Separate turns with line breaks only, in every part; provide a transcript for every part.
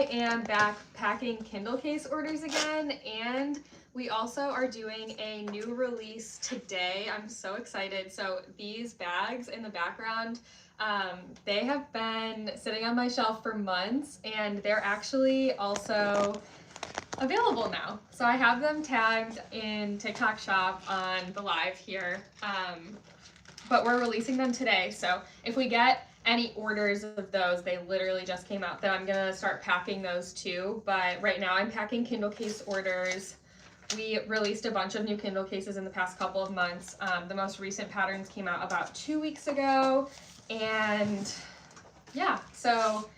am back packing Kindle case orders again, and we also are doing a new release today. I'm so excited. So these bags in the background, they have been sitting on my shelf for months, and they're actually also available now. So I have them tagged in TikTok shop on the live here, but we're releasing them today. So if we get any orders of those, they literally just came out, then I'm gonna start packing those too. But right now I'm packing Kindle case orders. We released a bunch of new Kindle cases in the past couple of months. The most recent patterns came out about 2 weeks ago, and yeah, so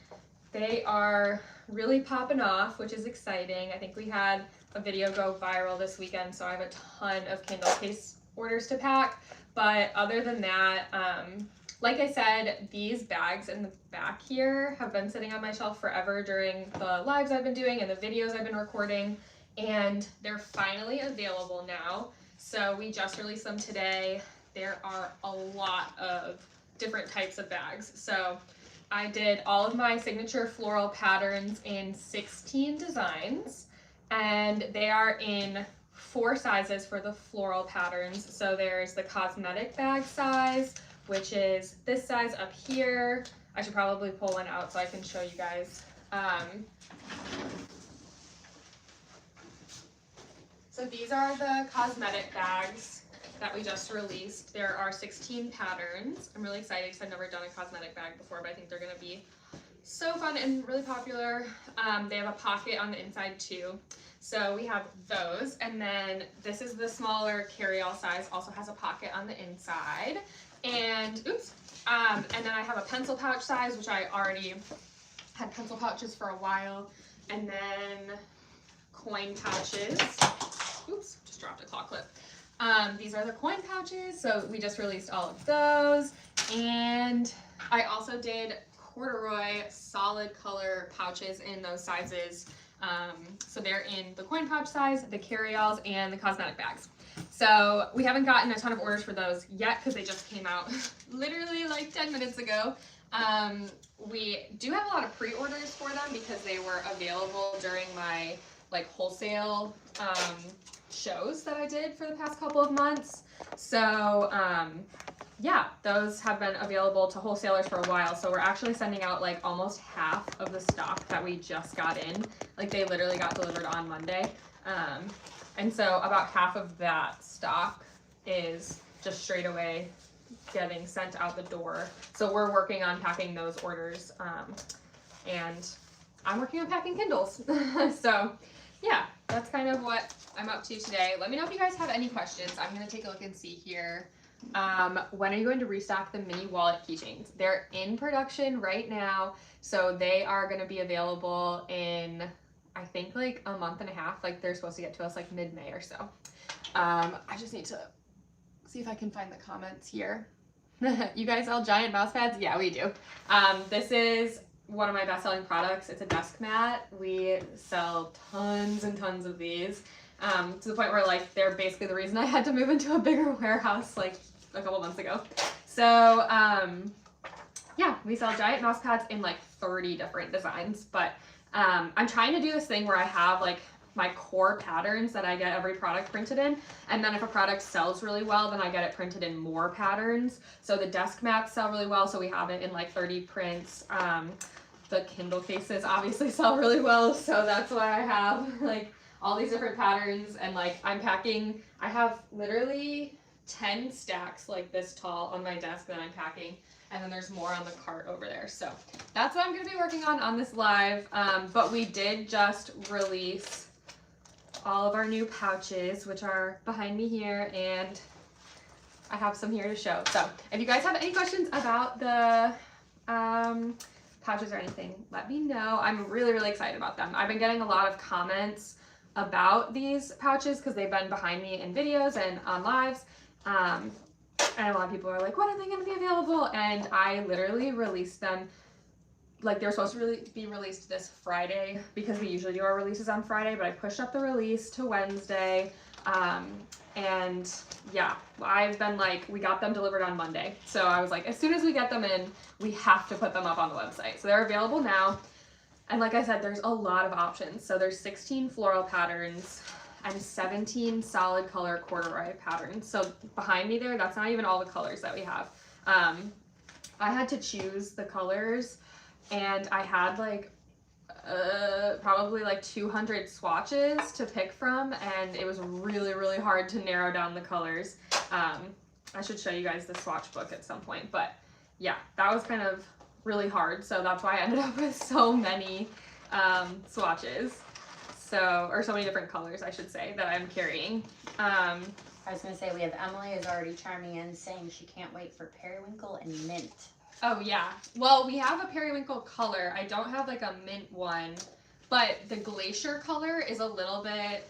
they are really popping off, which is exciting. I think we had a video go viral this weekend, so I have a ton of Kindle case orders to pack. But other than that, like I said, these bags in the back here have been sitting on my shelf forever during the lives I've been doing and the videos I've been recording, and they're finally available now. So we just released them today. There are a lot of different types of bags. So I did all of my signature floral patterns in 16 designs, and they are in 4 sizes for the floral patterns. So there's the cosmetic bag size, which is this size up here. I should probably pull one out so I can show you guys. So these are the cosmetic bags that we just released. There are 16 patterns. I'm really excited because I've never done a cosmetic bag before, but I think they're gonna be so fun and really popular. They have a pocket on the inside too. So we have those, and then this is the smaller carry-all size, also has a pocket on the inside. And oops, and then I have a pencil pouch size, which I already had pencil pouches for a while, and then coin pouches. Oops, just dropped a claw clip. These are the coin pouches, so we just released all of those. And I also did corduroy solid color pouches in those sizes. So they're in the coin pouch size, the carry-alls, and the cosmetic bags. So we haven't gotten a ton of orders for those yet because they just came out literally like 10 minutes ago. We do have a lot of pre-orders for them because they were available during my like wholesale shows that I did for the past couple of months. So yeah, those have been available to wholesalers for a while. So we're actually sending out like almost half of the stock that we just got in. Like they literally got delivered on Monday. And so about half of that stock is just straight away getting sent out the door. So we're working on packing those orders. And I'm working on packing Kindles. So yeah, that's kind of what I'm up to today. Let me know if you guys have any questions. I'm gonna take a look and see here. When are you going to restock the mini wallet keychains? They're in production right now, so they are going to be available in, I think, like a month and a half. Like they're supposed to get to us like mid-May or so. I just need to see if I can find the comments here. You guys sell giant mouse pads? Yeah, we do. This is one of my best-selling products. It's a desk mat. We sell tons and tons of these. To the point where like they're basically the reason I had to move into a bigger warehouse like a couple months ago. So yeah, we sell giant mouse pads in like 30 different designs, but I'm trying to do this thing where I have like my core patterns that I get every product printed in, and then if a product sells really well, then I get it printed in more patterns. So the desk mats sell really well, so we have it in like 30 prints. The Kindle cases obviously sell really well, so that's why I have like all these different patterns. And like I'm packing, I have literally 10 stacks like this tall on my desk that I'm packing, and then there's more on the cart over there. So that's what I'm going to be working on this live. But we did just release all of our new pouches, which are behind me here, and I have some here to show. So if you guys have any questions about the pouches or anything, let me know. I'm really, really excited about them. I've been getting a lot of comments about these pouches because they've been behind me in videos and on lives. And a lot of people are like, when are they going to be available? And I literally released them, like they're supposed to be released this Friday because we usually do our releases on Friday, but I pushed up the release to Wednesday. And yeah, I've been like, we got them delivered on Monday. So I was like, as soon as we get them in, we have to put them up on the website. So they're available now. And like I said, there's a lot of options. So there's 16 floral patterns and 17 solid color corduroy patterns. So behind me there, that's not even all the colors that we have. I had to choose the colors, and I had like probably like 200 swatches to pick from, and it was really, really hard to narrow down the colors. I should show you guys the swatch book at some point, but yeah, that was kind of really hard. So that's why I ended up with so many swatches. So, or so many different colors, I should say, that I'm carrying.
I was going to say, we have Emily is already chiming in saying she can't wait for periwinkle and mint.
Oh yeah. Well, we have a periwinkle color. I don't have like a mint one, but the glacier color is a little bit,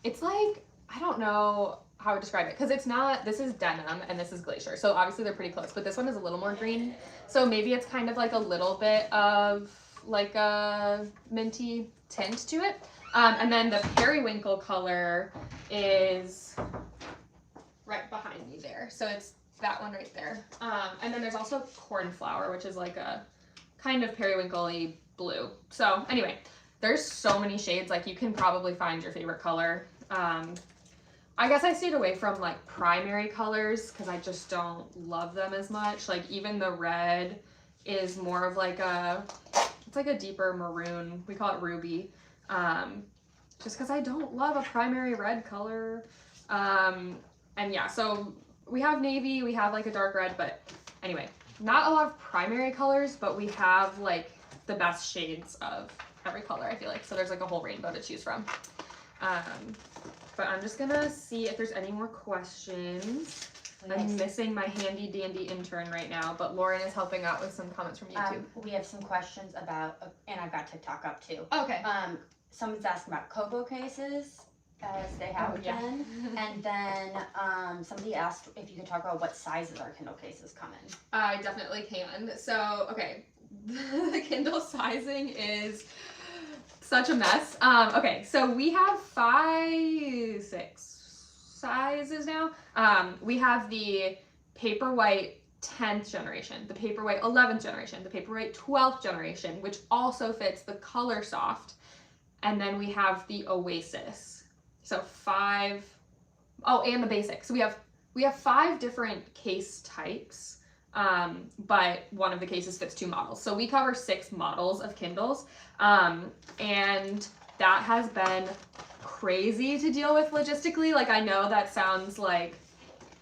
it's like, I don't know how to describe it, because it's not, this is denim and this is glacier. So obviously they're pretty close, but this one is a little more green. So maybe it's kind of like a little bit of like a minty tint to it. And then the periwinkle color is right behind me there. So it's that one right there. And then there's also cornflower, which is like a kind of periwinkle-y blue. So anyway, there's so many shades. Like you can probably find your favorite color. I guess I stayed away from like primary colors because I just don't love them as much. Like even the red is more of like it's like a deeper maroon. We call it ruby. Just because I don't love a primary red color. And yeah, so we have navy, we have like a dark red, but anyway, not a lot of primary colors, but we have like the best shades of every color, I feel like. So there's like a whole rainbow to choose from. But I'm just gonna see if there's any more questions. I'm missing my handy dandy intern right now, but Lauren is helping out with some comments from YouTube.
We have some questions about, and I've got TikTok up too.
Okay.
Someone's asking about Kobo cases, as they have been. And then somebody asked if you could talk about what sizes our Kindle cases come in.
I definitely can. So, okay, the Kindle sizing is such a mess. Okay, so we have 6 sizes now. We have the Paperwhite 10th generation, the Paperwhite 11th generation, the Paperwhite 12th generation, which also fits the Color Soft. And then we have the Oasis. So 5, and the Basic. So we have 5 different case types, but one of the cases fits 2 models. So we cover 6 models of Kindles, and that has been crazy to deal with logistically. Like I know that sounds like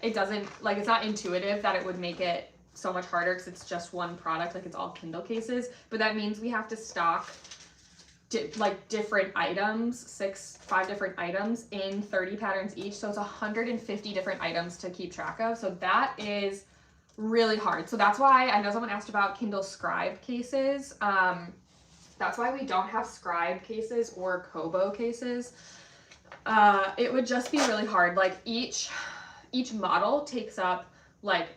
it doesn't, like it's not intuitive that it would make it so much harder because it's just one product, like it's all Kindle cases, but that means we have to stock like different items, 5 different items in 30 patterns each. So it's 150 different items to keep track of. So that is really hard. So that's why I know someone asked about Kindle Scribe cases. That's why we don't have Scribe cases or Kobo cases. It would just be really hard. Like each model takes up like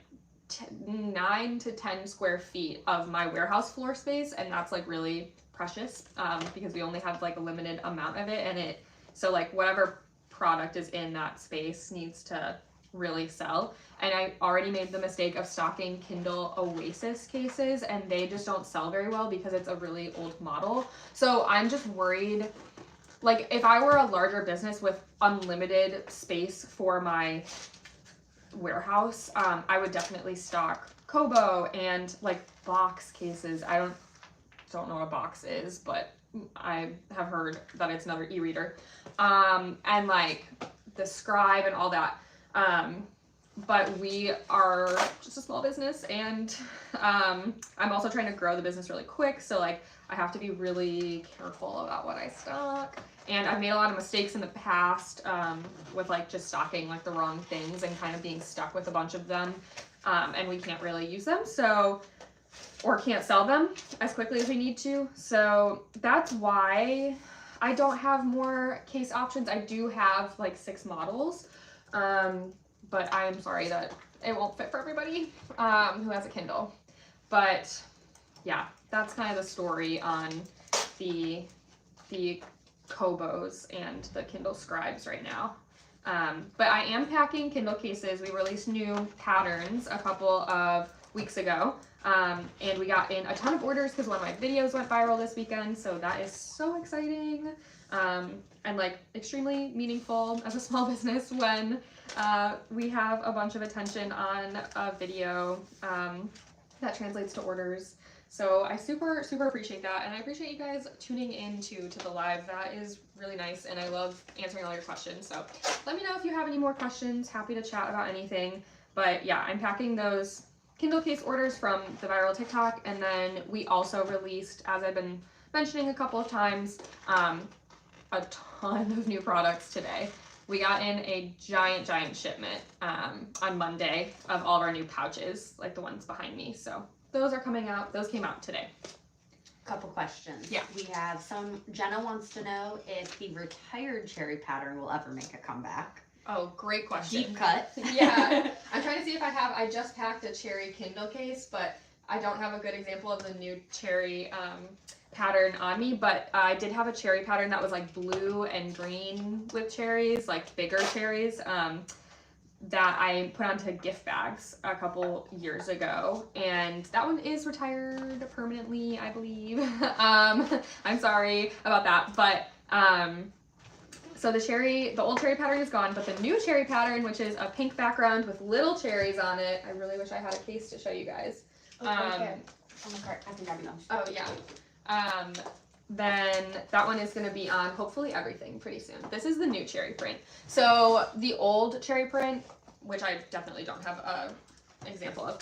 9 to 10 square feet of my warehouse floor space, and that's like really precious because we only have like a limited amount of it, and so like whatever product is in that space needs to really sell. And I already made the mistake of stocking Kindle Oasis cases, and they just don't sell very well because it's a really old model. So I'm just worried, like if I were a larger business with unlimited space for my warehouse, I would definitely stock Kobo and like box cases. I don't know what a box is, but I have heard that it's another e-reader, and like the Scribe and all that. But we are just a small business, and I'm also trying to grow the business really quick, so like I have to be really careful about what I stock. And I've made a lot of mistakes in the past with like just stocking like the wrong things and kind of being stuck with a bunch of them, and we can't really use them, so or can't sell them as quickly as we need to. So that's why I don't have more case options. I do have like 6 models, but I am sorry that it won't fit for everybody who has a Kindle. But yeah, that's kind of the story on the Kobos and the Kindle Scribes right now. But I am packing Kindle cases. We released new patterns a couple of weeks ago. And we got in a ton of orders because one of my videos went viral this weekend, so that is so exciting. And like extremely meaningful as a small business when we have a bunch of attention on a video that translates to orders. So I super appreciate that, and I appreciate you guys tuning in to the live. That is really nice, and I love answering all your questions. So let me know if you have any more questions. Happy to chat about anything. But yeah, I'm packing those Kindle case orders from the viral TikTok, and then we also released, as I've been mentioning a couple of times, a ton of new products today. We got in a giant shipment on Monday of all of our new pouches, like the ones behind me. So those are coming out. Those came out today.
Couple questions.
Yeah.
We have Jenna wants to know if the retired cherry pattern will ever make a comeback.
Oh, great question.
Deep cut.
Yeah. I'm trying to see if I just packed a cherry Kindle case, but I don't have a good example of the new cherry pattern on me, but I did have a cherry pattern that was like blue and green with cherries, like bigger cherries, that I put onto gift bags a couple years ago, and that one is retired permanently, I believe. I'm sorry about that, but so the old cherry pattern is gone, but the new cherry pattern, which is a pink background with little cherries on it, I really wish I had a case to show you guys.
On the cart, I can grab you those.
Oh yeah. Then that one is going to be on hopefully everything pretty soon. This is the new cherry print. So the old cherry print, which I definitely don't have an example of,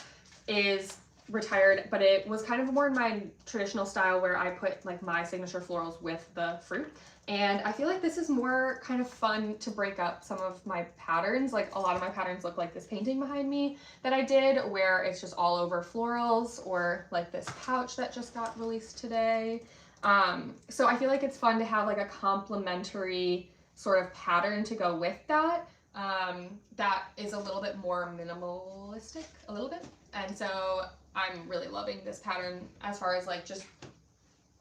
is retired, but it was kind of more in my traditional style where I put like my signature florals with the fruit. And I feel like this is more kind of fun to break up some of my patterns. Like a lot of my patterns look like this painting behind me that I did, where it's just all over florals, or like this pouch that just got released today. So I feel like it's fun to have like a complementary sort of pattern to go with that. That is a little bit more minimalistic, a little bit. And so I'm really loving this pattern as far as like just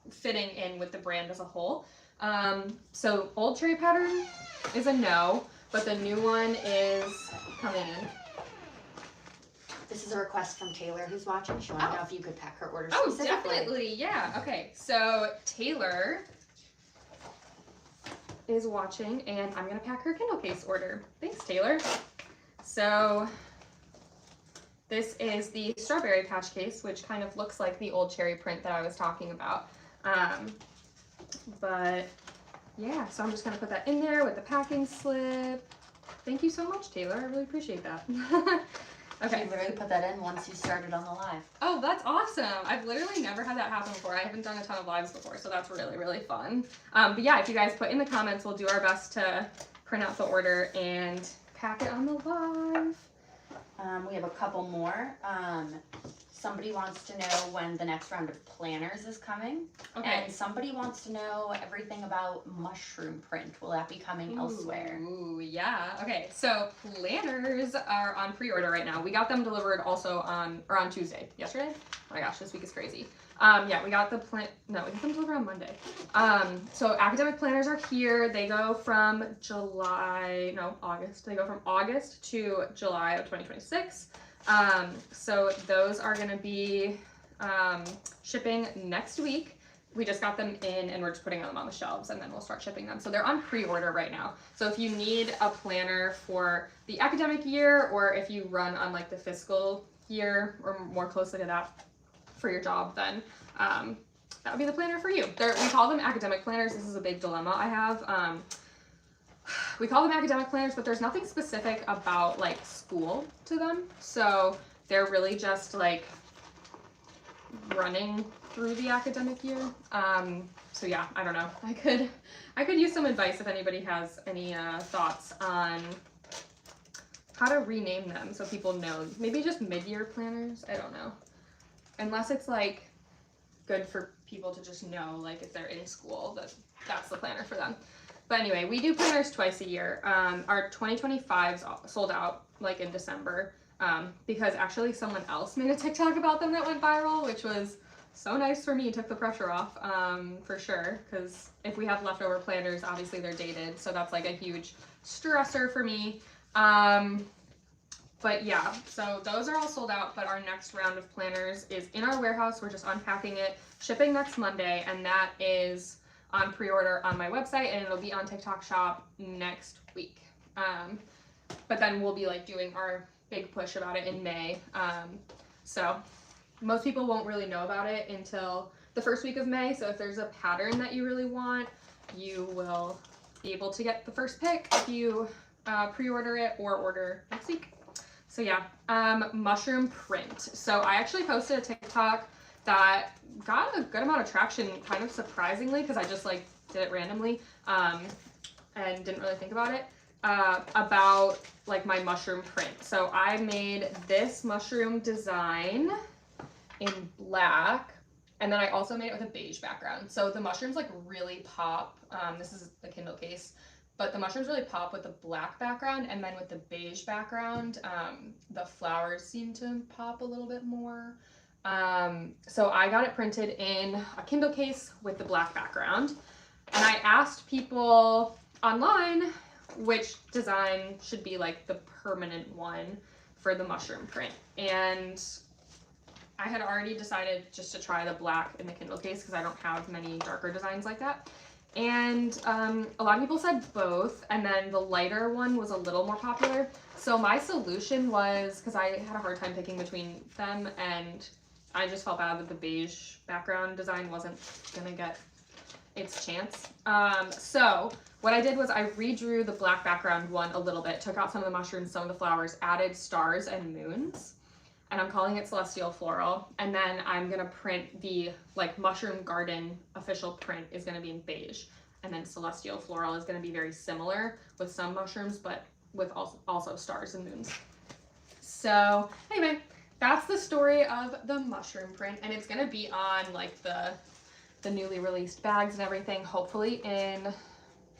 fitting in with the brand as a whole. So old cherry pattern is a no, but the new one is coming in.
This is a request from Taylor who's watching. She wanted to know if you could pack her order
Oh,
specifically.
definitely, yeah. Okay, so Taylor is watching, and I'm gonna pack her Kindle case order. Thanks, Taylor. So this is the strawberry patch case, which kind of looks like the old cherry print that I was talking about. But yeah, so I'm just gonna put that in there with the packing slip. Thank you so much, Taylor. I really appreciate that. Okay.
You literally put that in once you started on the live.
Oh, that's awesome. I've literally never had that happen before. I haven't done a ton of lives before, so that's really fun. But yeah, if you guys put in the comments, we'll do our best to print out the order and pack it on the live.
We have a couple more. Somebody wants to know when the next round of planners is coming.
Okay.
And somebody wants to know everything about mushroom print. Will that be coming elsewhere?
Ooh, yeah. Okay, so planners are on pre-order right now. We got them delivered also on Tuesday. Yesterday? Oh my gosh, this week is crazy. Yeah, we got them delivered on Monday. So academic planners are here. They go from August. They go from August to July of 2026. So those are going to be shipping next week. We just got them in and we're just putting them on the shelves, and then we'll start shipping them. So they're on pre-order right now. So if you need a planner for the academic year, or if you run on like the fiscal year or more closely to that for your job, then that would be the planner for you. We call them academic planners. This is a big dilemma I have. We call them academic planners, but there's nothing specific about like school to them. So they're really just like running through the academic year. So yeah, I don't know. I could use some advice if anybody has any thoughts on how to rename them so people know. Maybe just mid-year planners. I don't know. Unless it's like good for people to just know, like if they're in school, that's the planner for them. But anyway, we do planners twice a year. Our 2025s sold out like in December because actually someone else made a TikTok about them that went viral, which was so nice for me. Took the pressure off for sure, because if we have leftover planners, obviously they're dated, so that's like a huge stressor for me. But yeah, so those are all sold out, but our next round of planners is in our warehouse. We're just unpacking it, shipping next Monday, and that is on pre-order on my website, and it'll be on TikTok Shop next week. But then we'll be like doing our big push about it in May. So most people won't really know about it until the first week of May. So if there's a pattern that you really want, you will be able to get the first pick if you pre-order it or order next week. So yeah, mushroom print. So I actually posted a TikTok that got a good amount of traction, kind of surprisingly, because I just like did it randomly and didn't really think about it, about like my mushroom print. So I made this mushroom design in black, and then I also made it with a beige background. So the mushrooms like really pop. This is the Kindle case. But the mushrooms really pop with the black background, and then with the beige background, the flowers seem to pop a little bit more. So I got it printed in a Kindle case with the black background, and I asked people online which design should be like the permanent one for the mushroom print. And I had already decided just to try the black in the Kindle case because I don't have many darker designs like that. And a lot of people said both, and then the lighter one was a little more popular. So my solution was, because I had a hard time picking between them, and I just felt bad that the beige background design wasn't gonna get its chance. So what I did was I redrew the black background one a little bit, took out some of the mushrooms, some of the flowers, added stars and moons, and I'm calling it Celestial Floral. And then I'm gonna print the like mushroom garden official print is gonna be in beige, and then Celestial Floral is gonna be very similar with some mushrooms, but with also stars and moons. So anyway, that's the story of the mushroom print, and it's gonna be on like the newly released bags and everything, hopefully in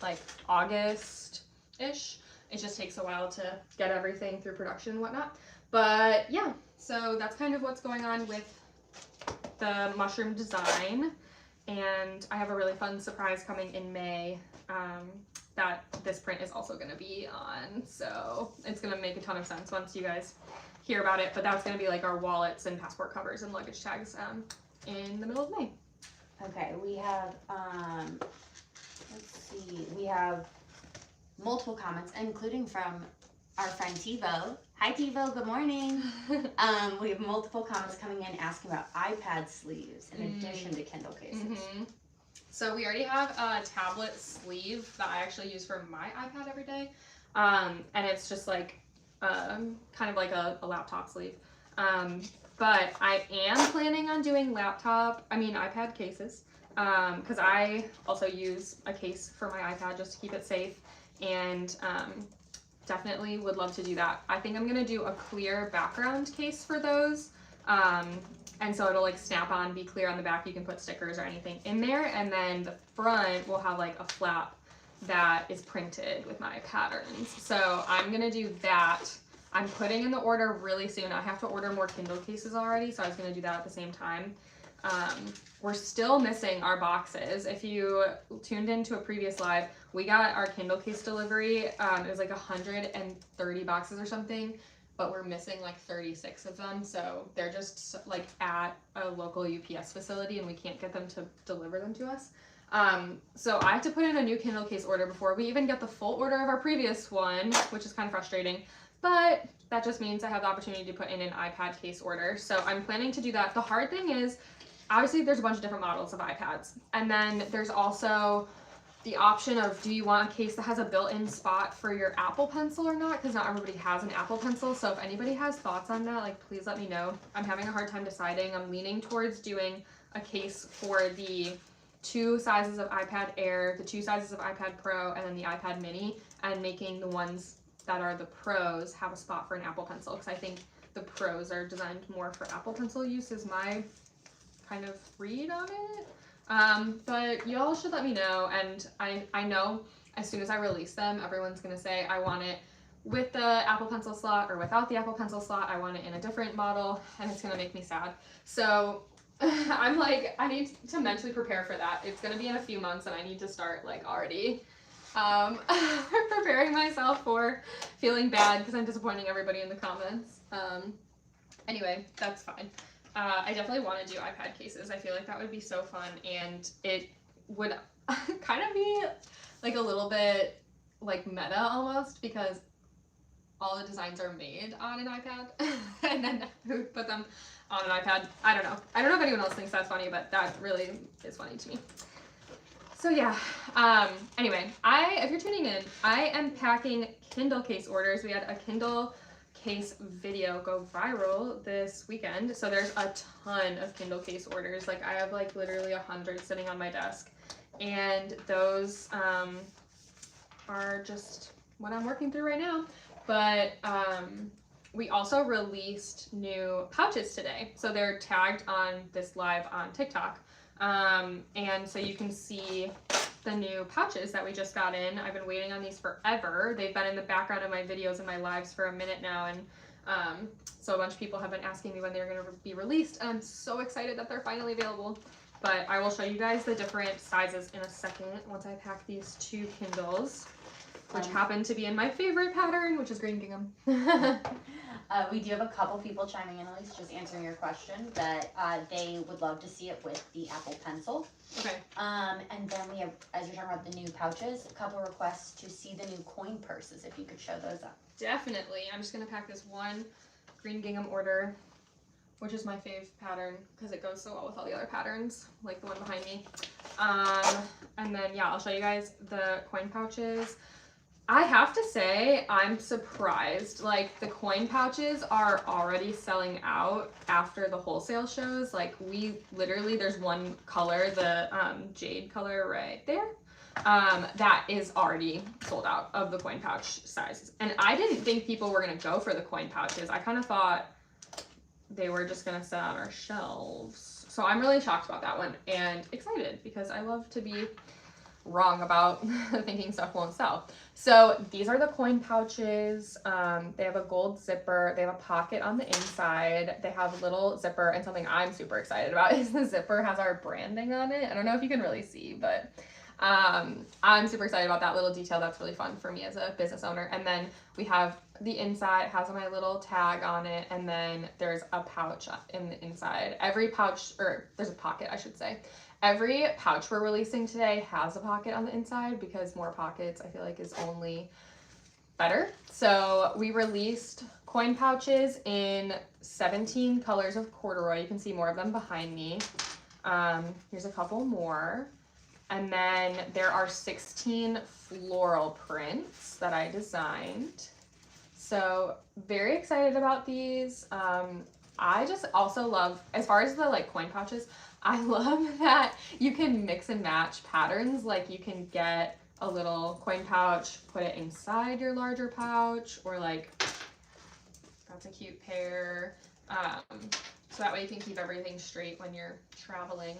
like August-ish. It just takes a while to get everything through production and whatnot. But yeah, so that's kind of what's going on with the mushroom design. And I have a really fun surprise coming in May that this print is also going to be on. So it's going to make a ton of sense once you guys hear about it. But that's going to be like our wallets and passport covers and luggage tags in the middle of May.
Okay, we have, let's see, we have multiple comments, including from our friend TiVo. Hi TiVo, good morning. We have multiple comments coming in asking about iPad sleeves in addition to Kindle cases.
So we already have a tablet sleeve that I actually use for my iPad every day. And it's just like, kind of like a laptop sleeve. But I am planning on doing iPad cases, because I also use a case for my iPad just to keep it safe, and definitely would love to do that. I think I'm gonna do a clear background case for those, and so it'll like snap on, be clear on the back. You can put stickers or anything in there, and then the front will have like a flap that is printed with my patterns. So I'm gonna do that. I'm putting in the order really soon. I have to order more Kindle cases already, so I was gonna do that at the same time. We're still missing our boxes. If you tuned into a previous live, we got our Kindle case delivery. It was like 130 boxes or something, but we're missing like 36 of them. So they're just like at a local UPS facility, and we can't get them to deliver them to us. So I have to put in a new Kindle case order before we even get the full order of our previous one, which is kind of frustrating. But that just means I have the opportunity to put in an iPad case order. So I'm planning to do that. The hard thing is, obviously there's a bunch of different models of iPads. And then there's also the option of, do you want a case that has a built-in spot for your Apple Pencil or not? Because not everybody has an Apple Pencil. So if anybody has thoughts on that, like please let me know. I'm having a hard time deciding. I'm leaning towards doing a case for the 2 sizes of iPad Air, the 2 sizes of iPad Pro, and then the iPad Mini, and making the ones that are the Pros have a spot for an Apple Pencil, because I think the Pros are designed more for Apple Pencil use, is my kind of read on it. But y'all should let me know, and I know as soon as I release them, everyone's gonna say I want it with the Apple Pencil slot or without the Apple Pencil slot. I want it in a different model, and it's gonna make me sad. So I'm like, I need to mentally prepare for that. It's gonna be in a few months, and I need to start like already preparing myself for feeling bad because I'm disappointing everybody in the comments. Anyway, that's fine. I definitely want to do iPad cases. I feel like that would be so fun, and it would kind of be like a little bit like meta almost, because all the designs are made on an iPad and then who would put them on an iPad? I don't know. I don't know if anyone else thinks that's funny, but that really is funny to me. So yeah, anyway, if you're tuning in, I am packing Kindle case orders. We had a Kindle case video go viral this weekend. So there's a ton of Kindle case orders. Like I have like literally 100 sitting on my desk. And those are just what I'm working through right now. But we also released new pouches today. So they're tagged on this live on TikTok. And so you can see the new pouches that we just got in. I've been waiting on these forever. They've been in the background of my videos and my lives for a minute now. And so a bunch of people have been asking me when they're going to be released. And I'm so excited that they're finally available. But I will show you guys the different sizes in a second once I pack these two Kindles, which happen to be in my favorite pattern, which is green gingham.
We do have a couple people chiming in, at least just answering your question, that they would love to see it with the Apple Pencil.
Okay.
And then we have, as you're talking about the new pouches, a couple requests to see the new coin purses, if you could show those up.
Definitely. I'm just going to pack this one green gingham order, which is my fave pattern because it goes so well with all the other patterns, like the one behind me. And then, yeah, I'll show you guys the coin pouches. I have to say, I'm surprised. Like, the coin pouches are already selling out after the wholesale shows. Like, there's one color, the jade color right there, that is already sold out of the coin pouch sizes. And I didn't think people were going to go for the coin pouches. I kind of thought they were just going to sit on our shelves. So I'm really shocked about that one and excited because I love to be wrong about thinking stuff won't sell. So these are the coin pouches. They have a gold zipper. They have a pocket on the inside. They have a little zipper, and something I'm super excited about is the zipper has our branding on it. I don't know if you can really see, but I'm super excited about that little detail. That's really fun for me as a business owner. And then we have the inside has my little tag on it, and then there's a pouch in the inside. Every pouch, or there's a pocket, I should say. Every pouch we're releasing today has a pocket on the inside because more pockets I feel like is only better. So we released coin pouches in 17 colors of corduroy. You can see more of them behind me. Here's a couple more. And then there are 16 floral prints that I designed. So very excited about these. I just also love, as far as the like coin pouches, I love that you can mix and match patterns. Like you can get a little coin pouch, put it inside your larger pouch, or like, that's a cute pair. So that way you can keep everything straight when you're traveling.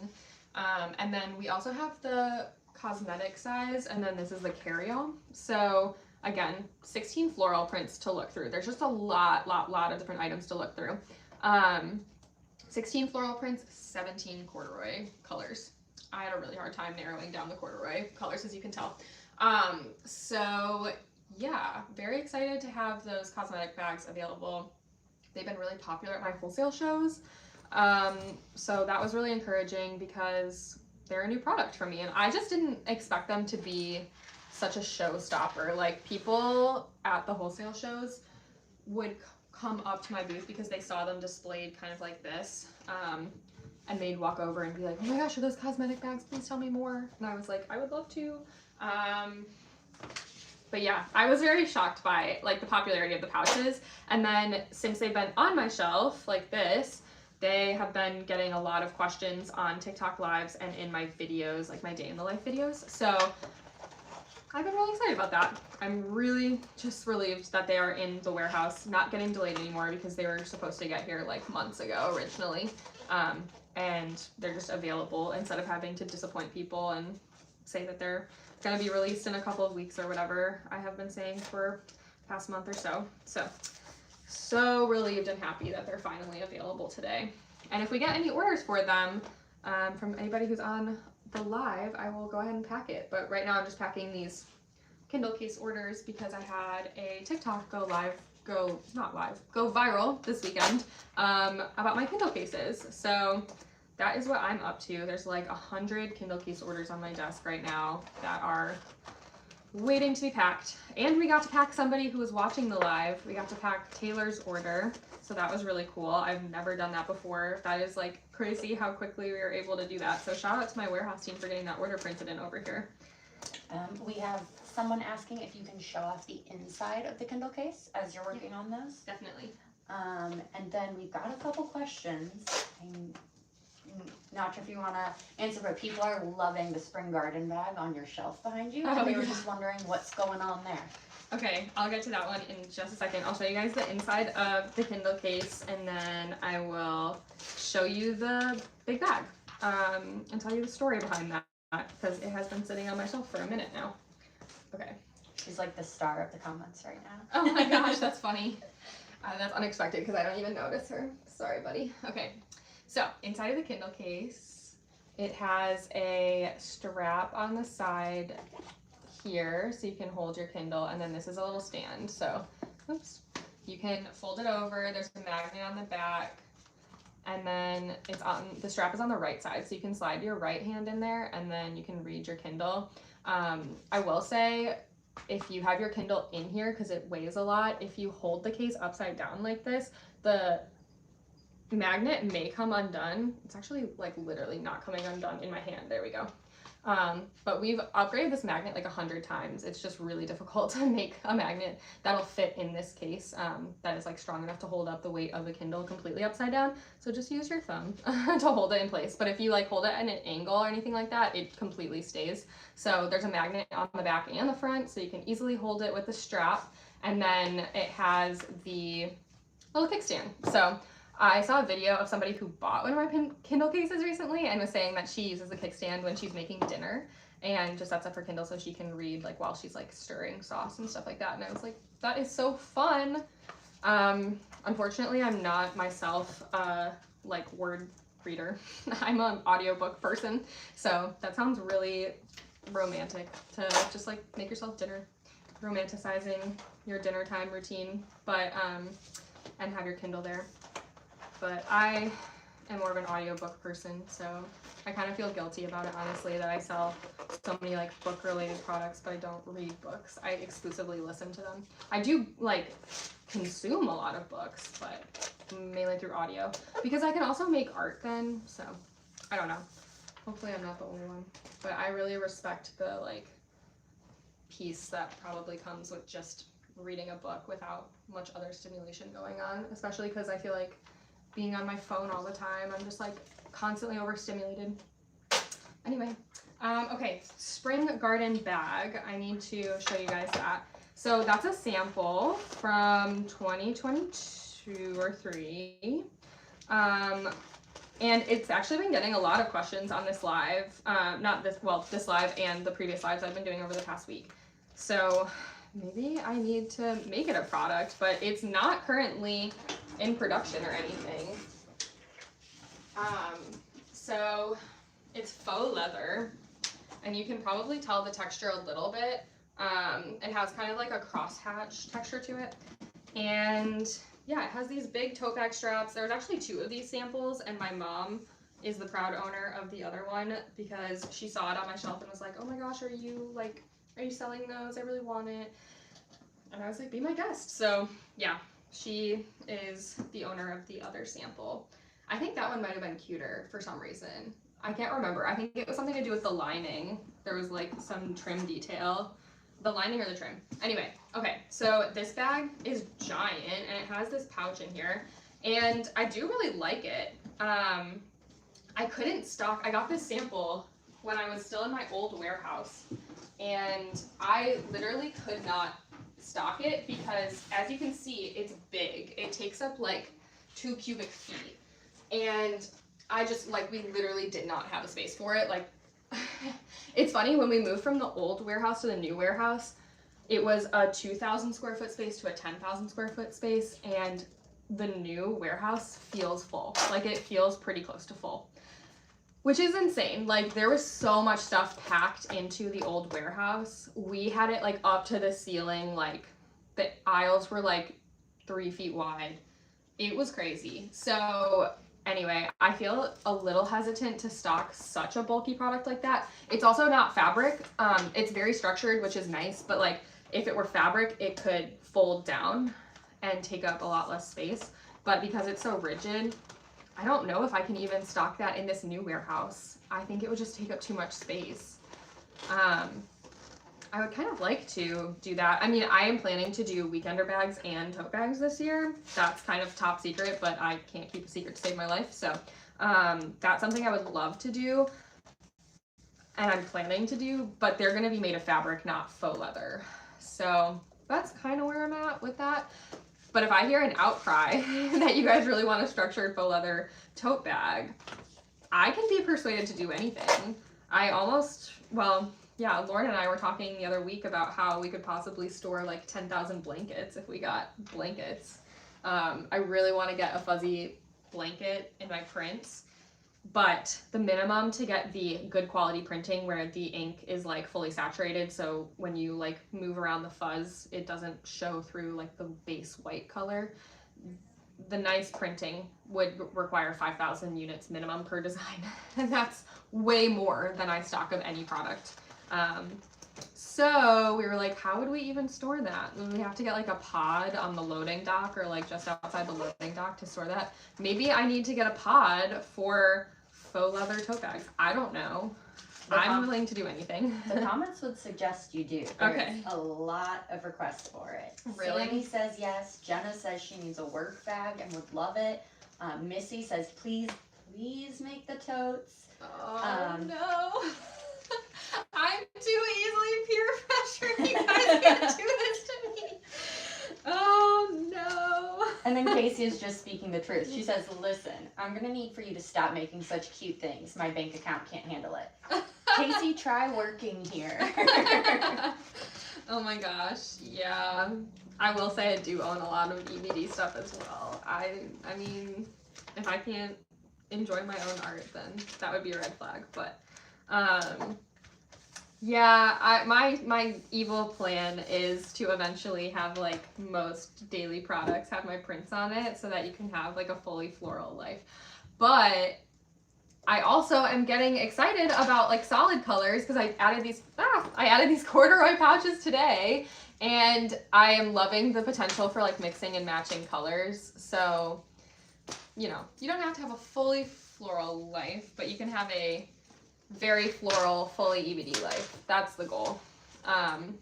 And then we also have the cosmetic size, and then this is the carry-all. So again, 16 floral prints to look through. There's just a lot of different items to look through. 16 floral prints, 17 corduroy colors. I had a really hard time narrowing down the corduroy colors, as you can tell. So yeah, very excited to have those cosmetic bags available. They've been really popular at my wholesale shows. So that was really encouraging because they're a new product for me, and I just didn't expect them to be such a showstopper. Like, people at the wholesale shows would come up to my booth because they saw them displayed kind of like this, and they'd walk over and be like, oh my gosh, are those cosmetic bags? Please tell me more. And I was like, I would love to. But yeah, I was very shocked by like the popularity of the pouches. And then since they've been on my shelf like this, they have been getting a lot of questions on TikTok lives and in my videos, like my day in the life videos. So I've been really excited about that. I'm really just relieved that they are in the warehouse, not getting delayed anymore because they were supposed to get here like months ago originally. And they're just available instead of having to disappoint people and say that they're going to be released in a couple of weeks or whatever I have been saying for the past month or so. So relieved and happy that they're finally available today. And if we get any orders for them from anybody who's on the live, I will go ahead and pack it. But right now I'm just packing these Kindle case orders because I had a TikTok go viral this weekend about my Kindle cases. So that is what I'm up to. There's like 100 Kindle case orders on my desk right now that are waiting to be packed. And we got to pack somebody who was watching the live. We got to pack Taylor's order. So that was really cool. I've never done that before. That is like crazy how quickly we were able to do that. So shout out to my warehouse team for getting that order printed in over here.
We have someone asking if you can show off the inside of the Kindle case as you're working on those.
Definitely.
And then we've got a couple questions. I'm not sure if you want to answer, but people are loving the spring garden bag on your shelf behind you. And they were just wondering what's going on there.
Okay, I'll get to that one in just a second. I'll show you guys the inside of the Kindle case, and then I will show you the big bag and tell you the story behind that because it has been sitting on my shelf for a minute now. Okay.
She's like the star of the comments right now.
Oh my gosh, that's funny. That's unexpected because I don't even notice her. Sorry, buddy. Okay, so inside of the Kindle case, it has a strap on the side here so you can hold your Kindle, and then this is a little stand. So, oops, you can fold it over. There's a magnet on the back, and then the strap is on the right side, so you can slide your right hand in there, and then you can read your Kindle. I will say, if you have your Kindle in here, because it weighs a lot, if you hold the case upside down like this, the magnet may come undone. It's actually like literally not coming undone in my hand. There we go. But we've upgraded this magnet like 100 times. It's just really difficult to make a magnet that'll fit in this case that is like strong enough to hold up the weight of the Kindle completely upside down. So just use your thumb to hold it in place. But if you like hold it at an angle or anything like that, it completely stays. So there's a magnet on the back and the front, so you can easily hold it with the strap. And then it has the little kickstand. So I saw a video of somebody who bought one of my Kindle cases recently and was saying that she uses the kickstand when she's making dinner and just sets up her Kindle so she can read like while she's like stirring sauce and stuff like that. And I was like, that is so fun. Unfortunately, I'm not myself like word reader. I'm an audiobook person. So that sounds really romantic to just like make yourself dinner, romanticizing your dinner time routine, but and have your Kindle there. But I am more of an audiobook person, so I kind of feel guilty about it, honestly, that I sell so many like book related products, but I don't read books. I exclusively listen to them. I do like consume a lot of books, but mainly through audio, because I can also make art then, so I don't know. Hopefully I'm not the only one, but I really respect the like peace that probably comes with just reading a book without much other stimulation going on, especially because I feel like being on my phone all the time, I'm just like constantly overstimulated. Anyway, okay, spring garden bag. I need to show you guys that. So that's a sample from 2022 or 3. And it's actually been getting a lot of questions on this live. This live and the previous lives I've been doing over the past week. So maybe I need to make it a product, but it's not currently in production or anything. So it's faux leather, and you can probably tell the texture a little bit. It has kind of like a crosshatch texture to it, and yeah, it has these big tote bag straps. There's actually 2 of these samples, and my mom is the proud owner of the other one because she saw it on my shelf and was like, oh my gosh, are you selling those? I really want it. And I was like, be my guest. So yeah, she is the owner of the other sample. I think that one might have been cuter for some reason. I can't remember. I think it was something to do with the lining. There was like some trim detail. The lining or the trim. Anyway, okay, so this bag is giant and it has this pouch in here. And I do really like it. I couldn't stock, I got this sample when I was still in my old warehouse. And I literally could not stock it because, as you can see, it's big. It takes up like 2 cubic feet. And I just, like, we literally did not have a space for it. Like, it's funny, when we moved from the old warehouse to the new warehouse, it was a 2,000 square foot space to a 10,000 square foot space, and the new warehouse feels full. Like, it feels pretty close to full. which is insane. Like, there was so much stuff packed into the old warehouse. We had it like up to the ceiling, like the aisles were like 3 feet wide. It was crazy. So anyway, I feel a little hesitant to stock such a bulky product like that. It's also not fabric. It's very structured, which is nice, but like if it were fabric, it could fold down and take up a lot less space. But because it's so rigid, I don't know if I can even stock that in this new warehouse. I think it would just take up too much space. I would kind of like to do that. I mean, I am planning to do weekender bags and tote bags this year. That's kind of top secret, but I can't keep a secret to save my life. So that's something I would love to do, and I'm planning to do, but they're going to be made of fabric, not faux leather. So that's kind of where I'm at with that. But if I hear an outcry that you guys really want a structured faux leather tote bag, I can be persuaded to do anything. Yeah, Lauren and I were talking the other week about how we could possibly store like 10,000 blankets if we got blankets. I really want to get a fuzzy blanket in my prints, but the minimum to get the good quality printing where the ink is like fully saturated, so when you like move around the fuzz, it doesn't show through like the base white color. The nice printing would require 5,000 units minimum per design, and that's way more than I stock of any product. So we were like, how would we even store that? Would we have to get like a pod on the loading dock or like just outside the loading dock to store that? Maybe I need to get a pod for faux leather tote bags. I don't know. I'm willing to do anything.
The comments would suggest you do. There's a lot of requests for it.
Really?
Sammy says yes. Jenna says she needs a work bag and would love it. Missy says, please make the totes.
Oh, no. I'm too easily peer pressured. You guys can't do this to me. Oh, no.
And then Casey is just speaking the truth. She says, listen, I'm going to need for you to stop making such cute things. My bank account can't handle it. Casey, try working here.
Oh my gosh. Yeah. I will say I do own a lot of EBD stuff as well. I mean, if I can't enjoy my own art, then that would be a red flag. But yeah, my evil plan is to eventually have like most daily products have my prints on it so that you can have like a fully floral life. But I also am getting excited about like solid colors because I added these corduroy pouches today, and I am loving the potential for like mixing and matching colors. So, you know, you don't have to have a fully floral life, but you can have a very floral, fully EBD life. That's the goal. I'm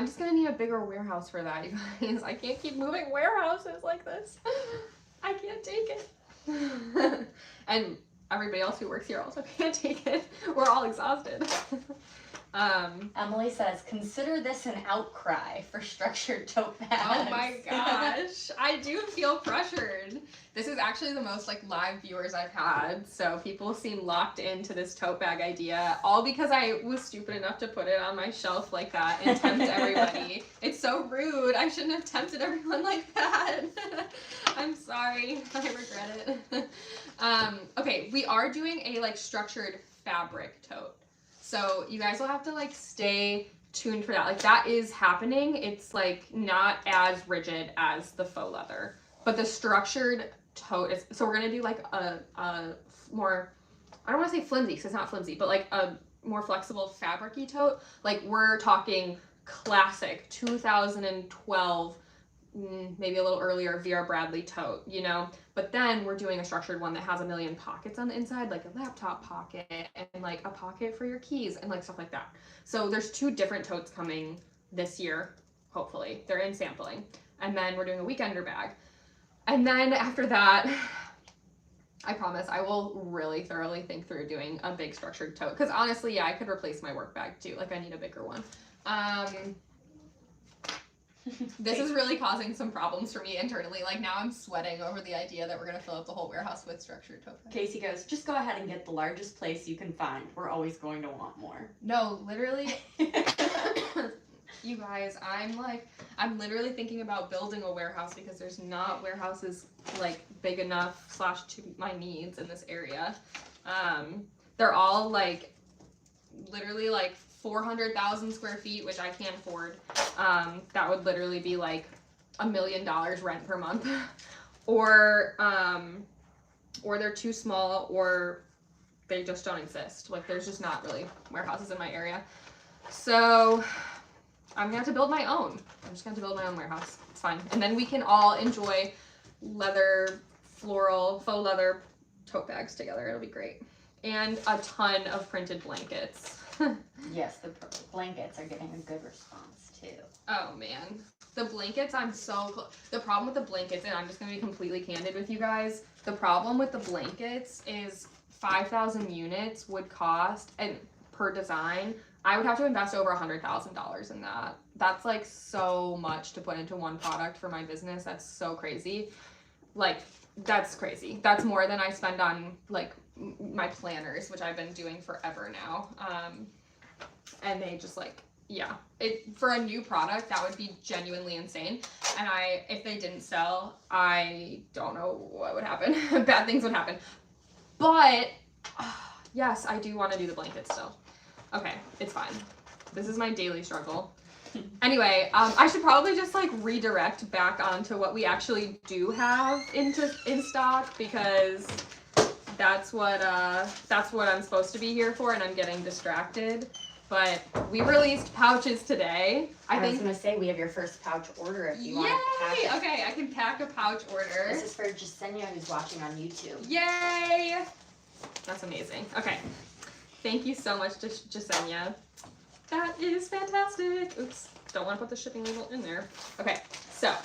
just gonna need a bigger warehouse for that, you guys. I can't keep moving warehouses like this. I can't take it. And everybody else who works here also can't take it. We're all exhausted.
Emily says, consider this an outcry for structured tote bags.
Oh my gosh. I do feel pressured. This is actually the most like live viewers I've had. So people seem locked into this tote bag idea, all because I was stupid enough to put it on my shelf like that and tempt everybody. It's so rude. I shouldn't have tempted everyone like that. I'm sorry. I regret it. Okay, we are doing a like structured fabric tote. So you guys will have to like stay tuned for that. Like that is happening. It's like not as rigid as the faux leather, but the structured tote is, so we're going to do like a more, I don't want to say flimsy because it's not flimsy, but like a more flexible fabric-y tote. Like we're talking classic 2012, maybe a little earlier Vera Bradley tote, you know, but then we're doing a structured one that has a million pockets on the inside, like a laptop pocket and like a pocket for your keys and like stuff like that. So there's 2 different totes coming this year, hopefully. They're in sampling. And then we're doing a weekender bag. And then after that, I promise I will really thoroughly think through doing a big structured tote. Because honestly, yeah, I could replace my work bag too. Like I need a bigger one. This is really causing some problems for me internally. Like now I'm sweating over the idea that we're going to fill up the whole warehouse with structured tote bags.
Casey goes, just go ahead and get the largest place you can find. We're always going to want more.
No, literally. You guys, I'm literally thinking about building a warehouse because there's not warehouses like big enough / to my needs in this area. They're all like literally like 400,000 square feet, which I can't afford. That would literally be like $1 million rent per month. Or they're too small, or they just don't exist. Like there's just not really warehouses in my area. So I'm gonna have to build my own. I'm just gonna have to build my own warehouse. It's fine. And then we can all enjoy leather, floral, faux leather tote bags together. It'll be great. And a ton of printed blankets.
Yes, the blankets are getting a good response too.
Oh man. The blankets, the problem with the blankets, and I'm just going to be completely candid with you guys, the problem with the blankets is 5,000 units would cost, and per design, I would have to invest over $100,000 in that. That's like so much to put into one product for my business. That's so crazy. Like, that's crazy. That's more than I spend on like my planners, which I've been doing forever now. And they just like, yeah, for a new product, that would be genuinely insane. And if they didn't sell, I don't know what would happen. Bad things would happen. But yes, I do want to do the blanket still. Okay, it's fine. This is my daily struggle. Anyway, I should probably just like redirect back onto what we actually do have in stock, because that's what I'm supposed to be here for, and I'm getting distracted. But we released pouches today. I was
gonna say we have your first pouch order if you want to pack it.
Okay, I can pack a pouch order.
This is for Jasenia, who's watching on YouTube.
Yay! That's amazing. Okay. Thank you so much, Jasenia. That is fantastic. Oops, don't want to put the shipping label in there. Okay, so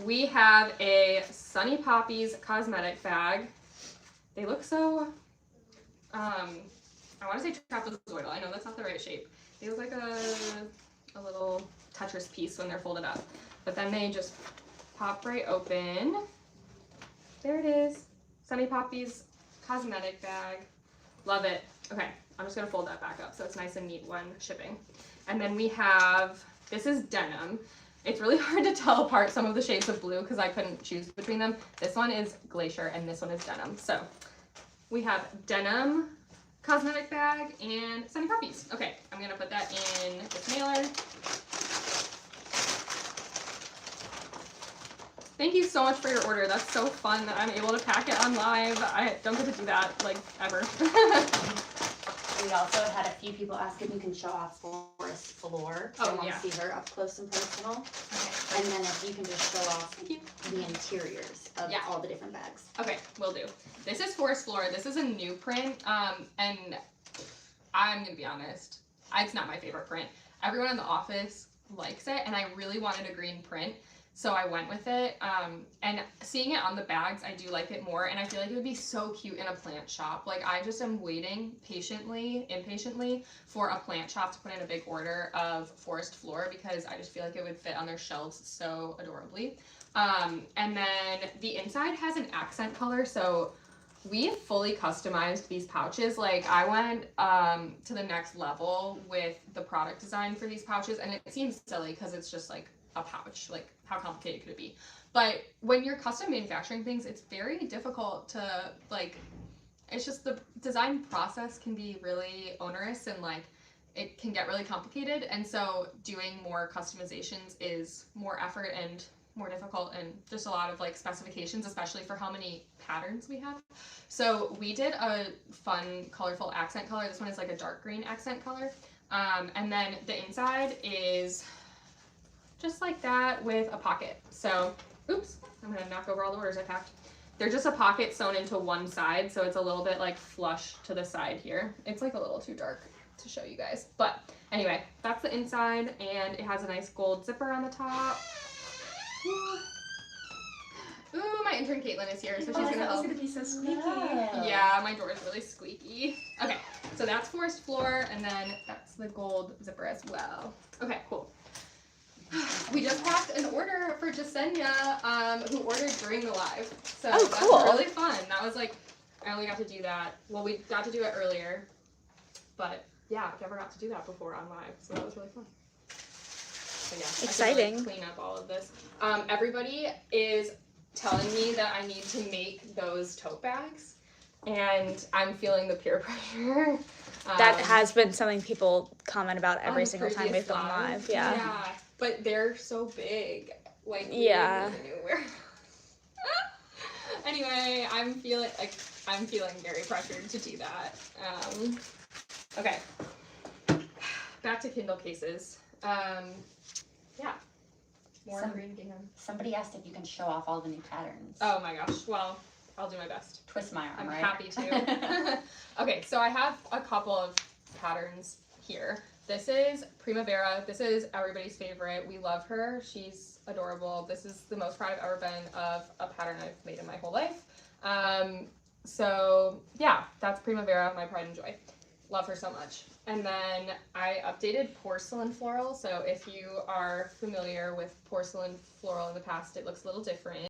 we have a Sunny Poppies cosmetic bag. They look so, I want to say trapezoidal. I know that's not the right shape. They look like a little Tetris piece when they're folded up. But then they just pop right open. There it is. Sunny Poppies cosmetic bag. Love it. Okay, I'm just going to fold that back up so it's nice and neat when shipping. And then we have, this is denim. It's really hard to tell apart some of the shades of blue because I couldn't choose between them. This one is Glacier and this one is denim. So we have denim cosmetic bag and Sunny Poppies. Okay, I'm gonna put that in this mailer. Thank you so much for your order. That's so fun that I'm able to pack it on live. I don't get to do that like ever.
We also had a few people ask if you can show off Forest Floor.
Oh,
I want
yeah.
to see her up close and personal.
Okay.
And then if you can just show off the interiors of all the different bags.
Okay, will do. This is Forest Floor. This is a new print, and I'm gonna be honest, it's not my favorite print. Everyone in the office likes it, and I really wanted a green print, so I went with it. And seeing it on the bags, I do like it more, and I feel like it would be so cute in a plant shop. Like, I just am waiting impatiently for a plant shop to put in a big order of Forest Floor, because I just feel like it would fit on their shelves so adorably. And then the inside has an accent color, so we fully customized these pouches. Like, I went to the next level with the product design for these pouches, and it seems silly because it's just like a pouch. Like, how complicated could it be? But when you're custom manufacturing things, it's very difficult to, like, it's just the design process can be really onerous, and like it can get really complicated, and so doing more customizations is more effort and more difficult, and just a lot of like specifications, especially for how many patterns we have. So we did a fun colorful accent color. This one is like a dark green accent color, and then the inside is just like that with a pocket. So oops, I'm gonna knock over all the orders I packed. They're just a pocket sewn into one side, so it's a little bit like flush to the side here. It's like a little too dark to show you guys, but anyway, that's the inside, and it has a nice gold zipper on the top. Ooh, my intern Caitlin is here, so she's gonna help.
It's gonna be so squeaky.
Yeah, my door is really squeaky. Okay, so that's Forest Floor, and then that's the gold zipper as well. Okay, cool. We just packed an order for Jasenia, who ordered during the live. So that's really fun. That was like, I only got to do that. Well, we got to do it earlier, but yeah, I never got to do that before on live, so that was really fun. So yeah,
Exciting.
I can, like, clean up all of this. Everybody is telling me that I need to make those tote bags. and I'm feeling the peer pressure.
That has been something people comment about every
on the
single time we
previous
film live. Yeah.
Yeah, but they're so big. Like, we
Yeah.
never knew where. Anyway, I'm feeling very pressured to do that. Okay. Back to Kindle cases. Yeah. More green gingham.
Somebody asked if you can show off all the new patterns.
Oh my gosh. Well, I'll do my best.
Twist my arm,
I'm
right?
happy to. Okay, so I have a couple of patterns here. This is Primavera. This is everybody's favorite. We love her. She's adorable. This is the most proud I've ever been of a pattern I've made in my whole life. So yeah, that's Primavera, my pride and joy. Love her so much. And then I updated porcelain floral. So if you are familiar with porcelain floral in the past, it looks a little different.